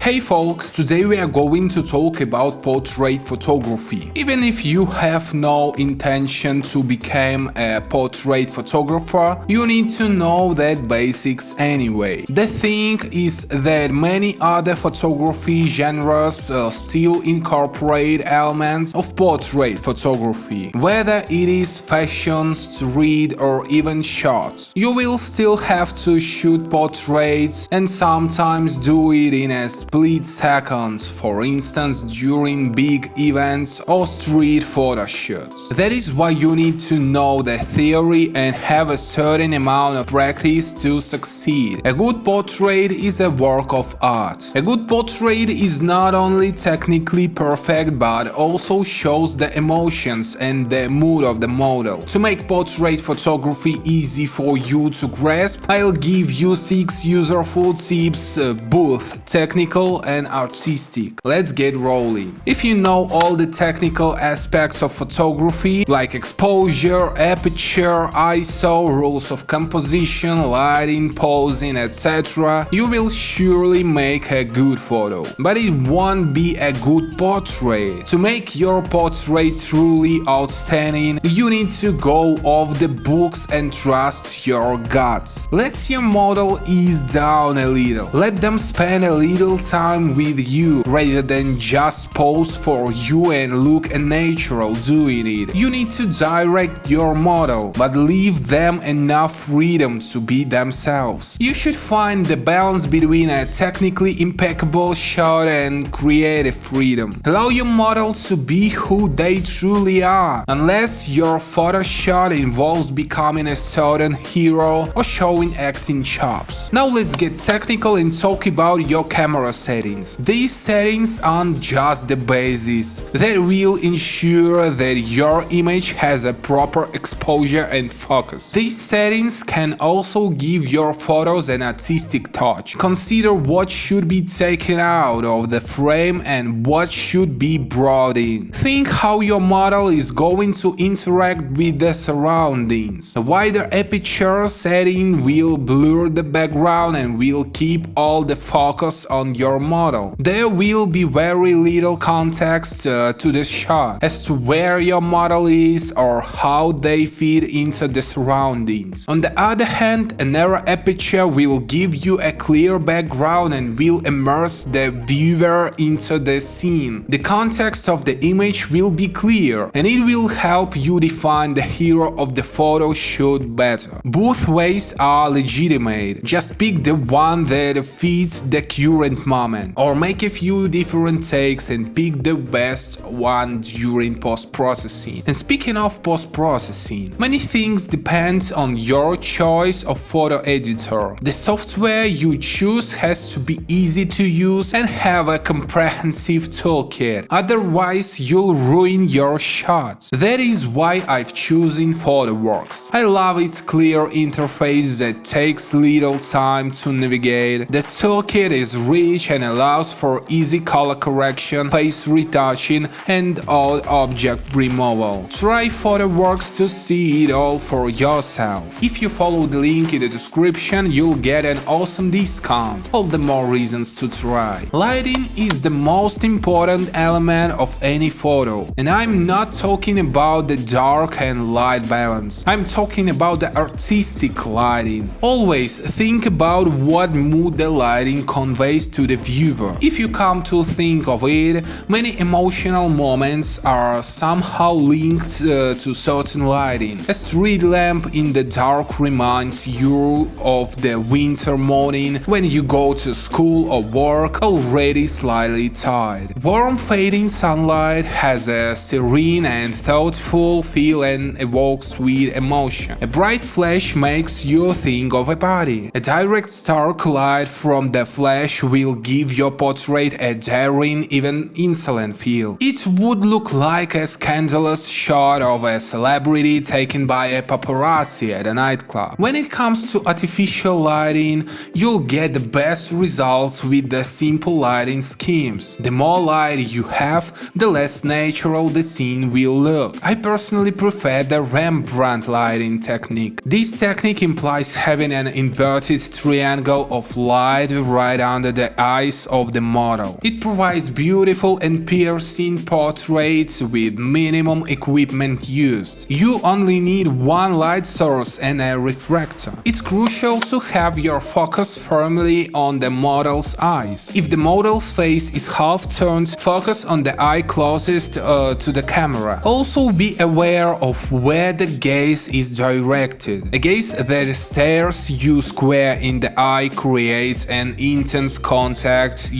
Hey folks, today we are going to talk about portrait photography. Even if you have no intention to become a portrait photographer, you need to know that basics anyway. The thing is that many other photography genres still incorporate elements of portrait photography, whether it is fashion, street or even shots. You will still have to shoot portraits and sometimes do it in a split second, for instance during big events or street photo shoots. That is why you need to know the theory and have a certain amount of practice to succeed. A good portrait is a work of art. A good portrait is not only technically perfect but also shows the emotions and the mood of the model. To make portrait photography easy for you to grasp, I'll give you 6 useful tips, both technical and artistic. Let's get rolling. If you know all the technical aspects of photography, like exposure, aperture, ISO, rules of composition, lighting, posing, etc., you will surely make a good photo. But it won't be a good portrait. To make your portrait truly outstanding, you need to go off the books and trust your guts. Let your model ease down a little. Let them spend a little time with you rather than just pose for you and look natural doing it. You need to direct your model, but leave them enough freedom to be themselves. You should find the balance between a technically impeccable shot and creative freedom. Allow your model to be who they truly are, unless your photo shot involves becoming a certain hero or showing acting chops. Now let's get technical and talk about your camera settings. These settings aren't just the basis. They will ensure that your image has a proper exposure and focus. These settings can also give your photos an artistic touch. Consider what should be taken out of the frame and what should be brought in. Think how your model is going to interact with the surroundings. A wider aperture setting will blur the background and will keep all the focus on your model. There will be very little context to the shot as to where your model is or how they fit into the surroundings. On the other hand, a narrow aperture will give you a clear background and will immerse the viewer into the scene. The context of the image will be clear and it will help you define the hero of the photo shoot better. Both ways are legitimate. Just pick the one that fits the current moment, or make a few different takes and pick the best one during post-processing. And speaking of post-processing, many things depend on your choice of photo editor. The software you choose has to be easy to use and have a comprehensive toolkit, otherwise you'll ruin your shots. That is why I've chosen PhotoWorks. I love its clear interface that takes little time to navigate. The toolkit is rich and allows for easy color correction, face retouching, and odd object removal. Try PhotoWorks to see it all for yourself. If you follow the link in the description, you'll get an awesome discount. All the more reasons to try. Lighting is the most important element of any photo, and I'm not talking about the dark and light balance. I'm talking about the artistic lighting. Always think about what mood the lighting conveys to the viewer. If you come to think of it, many emotional moments are somehow linked to certain lighting. A street lamp in the dark reminds you of the winter morning when you go to school or work already slightly tired. Warm fading sunlight has a serene and thoughtful feel and evokes sweet emotion. A bright flash makes you think of a party. A direct stark light from the flash will give your portrait a daring, even insolent feel. It would look like a scandalous shot of a celebrity taken by a paparazzi at a nightclub. When it comes to artificial lighting, you'll get the best results with the simple lighting schemes. The more light you have, the less natural the scene will look. I personally prefer the Rembrandt lighting technique. This technique implies having an inverted triangle of light right under the eye eyes of the model. It provides beautiful and piercing portraits with minimum equipment used. You only need one light source and a refractor. It's crucial to have your focus firmly on the model's eyes. If the model's face is half turned, focus on the eye closest to the camera. Also be aware of where the gaze is directed. A gaze that stares you square in the eye creates an intense contact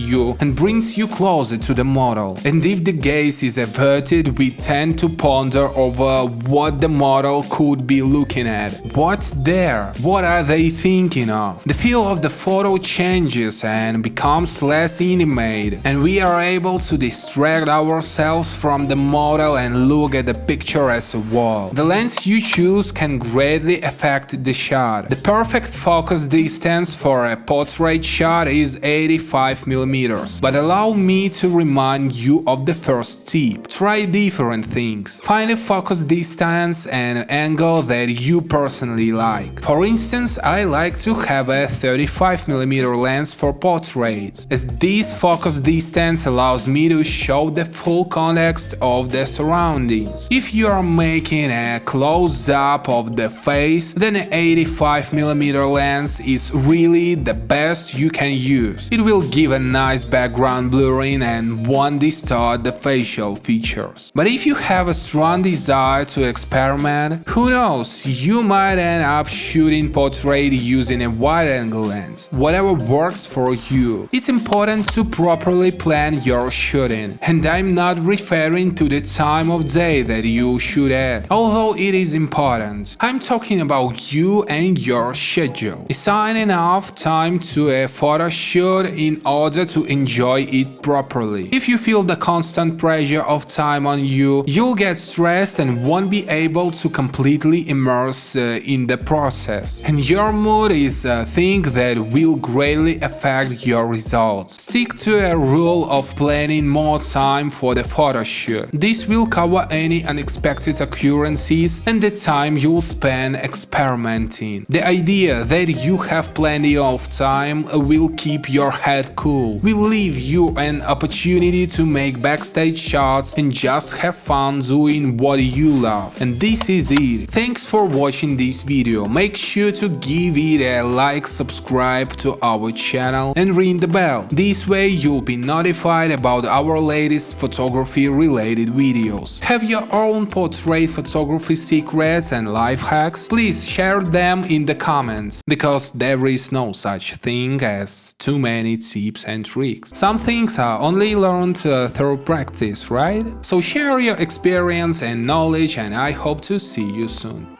and brings you closer to the model. And if the gaze is averted, we tend to ponder over what the model could be looking at. What's there? What are they thinking of? The feel of the photo changes and becomes less intimate, and we are able to distract ourselves from the model and look at the picture as a whole. The lens you choose can greatly affect the shot. The perfect focus distance for a portrait shot is 85 mm, but allow me to remind you of the first tip. Try different things. Find a focus distance and angle that you personally like. For instance, I like to have a 35 mm lens for portraits, as this focus distance allows me to show the full context of the surroundings. If you are making a close-up of the face, then an 85 mm lens is really the best you can use. It will give a nice background blurring and won't distort the facial features. But if you have a strong desire to experiment, who knows, you might end up shooting portrait using a wide-angle lens. Whatever works for you. It's important to properly plan your shooting, and I'm not referring to the time of day that you shoot at, although it is important. I'm talking about you and your schedule. Assign enough time to a photo shoot in order to enjoy it properly. If you feel the constant pressure of time on you, you'll get stressed and won't be able to completely immerse in the process. And your mood is a thing that will greatly affect your results. Stick to a rule of planning more time for the photo shoot. This will cover any unexpected occurrences and the time you'll spend experimenting. The idea that you have plenty of time will keep your head cool, will leave you an opportunity to make backstage shots and just have fun doing what you love. And this is it. Thanks for watching this video. Make sure to give it a like, subscribe to our channel and ring the bell. This way you'll be notified about our latest photography related videos. Have your own portrait photography secrets and life hacks? Please share them in the comments, because there is no such thing as too many tips and tricks. Some things are only learned through practice, right? So share your experience and knowledge, and I hope to see you soon.